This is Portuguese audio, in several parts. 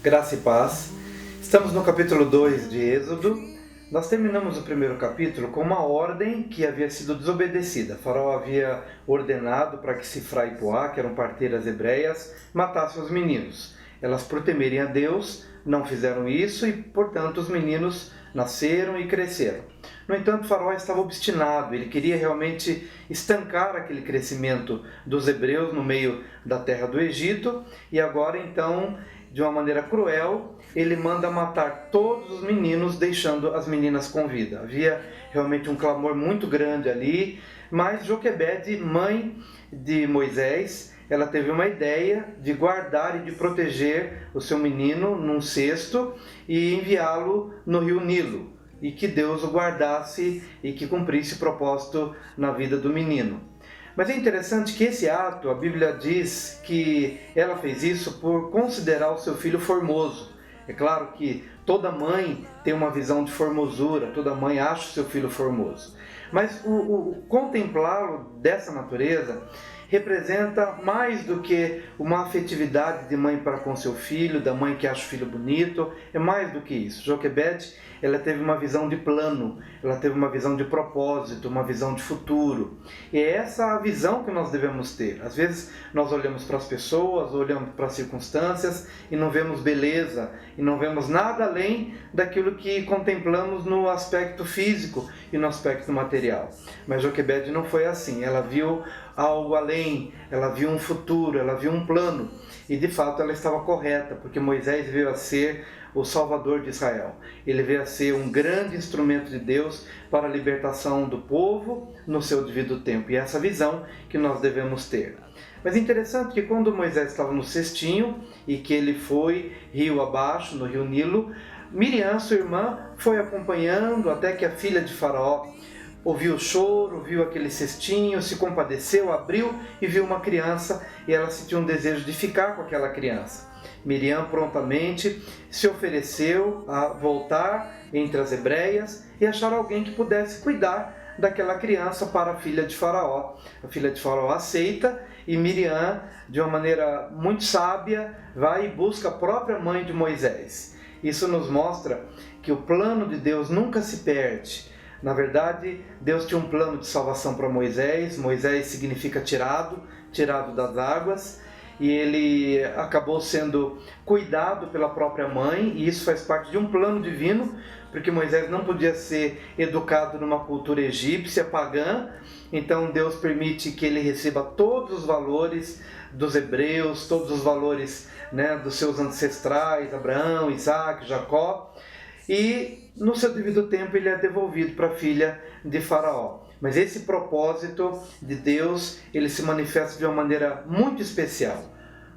Graça e paz. Estamos no capítulo 2 de Êxodo. Nós terminamos o primeiro capítulo com uma ordem que havia sido desobedecida. Faraó havia ordenado para que Sifra e Poá, que eram parteiras hebreias, matassem os meninos. Elas, por temerem a Deus, não fizeram isso e, portanto, os meninos nasceram e cresceram. No entanto, Faraó estava obstinado, ele queria realmente estancar aquele crescimento dos hebreus no meio da terra do Egito, e agora, então, de uma maneira cruel, ele manda matar todos os meninos, deixando as meninas com vida. Havia realmente um clamor muito grande ali, mas Joquebede, mãe de Moisés, ela teve uma ideia de guardar e de proteger o seu menino num cesto e enviá-lo no rio Nilo, e que Deus o guardasse e que cumprisse o propósito na vida do menino. Mas é interessante que esse ato, a Bíblia diz que ela fez isso por considerar o seu filho formoso. É claro que toda mãe tem uma visão de formosura, toda mãe acha o seu filho formoso. Mas o contemplá-lo dessa natureza representa mais do que uma afetividade de mãe para com seu filho, da mãe que acha o filho bonito, é mais do que isso. Joquebede, ela teve uma visão de plano, ela teve uma visão de propósito, uma visão de futuro. E é essa a visão que nós devemos ter. Às vezes nós olhamos para as pessoas, olhamos para as circunstâncias e não vemos beleza, e não vemos nada além daquilo que contemplamos no aspecto físico e no aspecto material. Mas Joquebede não foi assim, ela viu algo além, ela viu um futuro, ela viu um plano, e de fato ela estava correta, porque Moisés veio a ser o Salvador de Israel. Ele veio a ser um grande instrumento de Deus para a libertação do povo no seu devido tempo, e é essa visão que nós devemos ter. Mas é interessante que quando Moisés estava no cestinho e que ele foi rio abaixo, no rio Nilo, Miriam, sua irmã, foi acompanhando até que a filha de Faraó ouviu o choro, viu aquele cestinho, se compadeceu, abriu e viu uma criança, e ela sentiu um desejo de ficar com aquela criança. Miriam prontamente se ofereceu a voltar entre as hebreias e achar alguém que pudesse cuidar daquela criança para a filha de Faraó. A filha de Faraó aceita, e Miriam, de uma maneira muito sábia, vai e busca a própria mãe de Moisés. Isso nos mostra que o plano de Deus nunca se perde. Na verdade, Deus tinha um plano de salvação para Moisés. Moisés significa tirado das águas, e ele acabou sendo cuidado pela própria mãe, e isso faz parte de um plano divino, porque Moisés não podia ser educado numa cultura egípcia, pagã. Então Deus permite que ele receba todos os valores dos hebreus, todos os valores, dos seus ancestrais, Abraão, Isaac, Jacó, e no seu devido tempo ele é devolvido para a filha de Faraó. Mas esse propósito de Deus, ele se manifesta de uma maneira muito especial.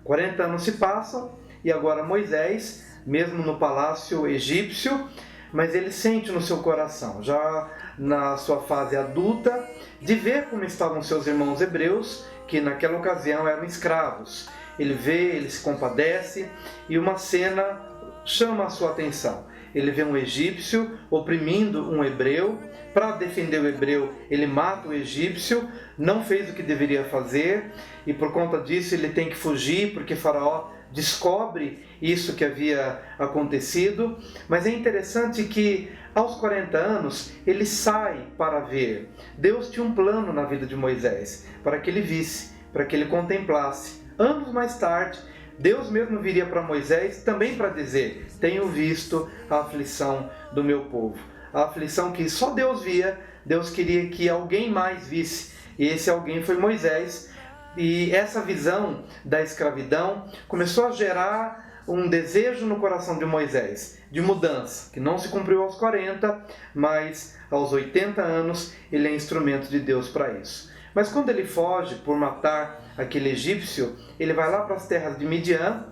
40 anos se passam e agora Moisés, mesmo no palácio egípcio, mas ele sente no seu coração, já na sua fase adulta, de ver como estavam seus irmãos hebreus, que naquela ocasião eram escravos. Ele vê, ele se compadece, e uma cena chama a sua atenção. Ele vê um egípcio oprimindo um hebreu. Para defender o hebreu, ele mata o egípcio, não fez o que deveria fazer, e por conta disso ele tem que fugir, porque Faraó descobre isso que havia acontecido. Mas é interessante que aos 40 anos ele sai para ver. Deus tinha um plano na vida de Moisés, para que ele visse, para que ele contemplasse. Anos mais tarde, Deus mesmo viria para Moisés também para dizer: tenho visto a aflição do meu povo. A aflição que só Deus via, Deus queria que alguém mais visse. E esse alguém foi Moisés. E essa visão da escravidão começou a gerar um desejo no coração de Moisés, de mudança, que não se cumpriu aos 40, mas aos 80 anos ele é instrumento de Deus para isso. Mas quando ele foge por matar aquele egípcio, ele vai lá para as terras de Midian,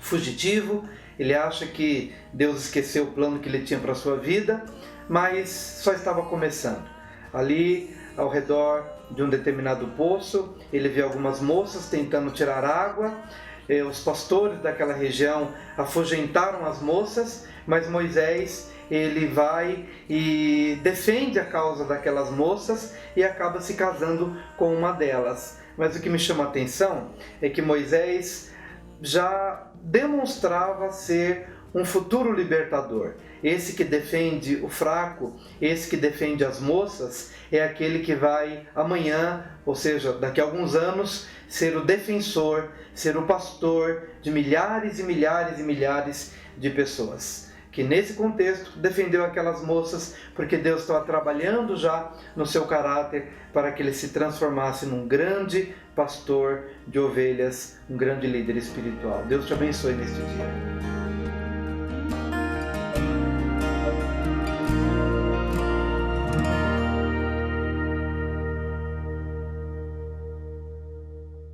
fugitivo. Ele acha que Deus esqueceu o plano que ele tinha para a sua vida, mas só estava começando. Ali, ao redor de um determinado poço, ele vê algumas moças tentando tirar água. Os pastores daquela região afugentaram as moças, mas Moisés, ele vai e defende a causa daquelas moças e acaba se casando com uma delas. Mas o que me chama a atenção é que Moisés já demonstrava ser um futuro libertador. Esse que defende o fraco, esse que defende as moças, é aquele que vai amanhã, ou seja, daqui a alguns anos, ser o defensor, ser o pastor de milhares e milhares e milhares de pessoas. Que nesse contexto defendeu aquelas moças porque Deus estava trabalhando já no seu caráter para que ele se transformasse num grande pastor de ovelhas, um grande líder espiritual. Deus te abençoe neste dia.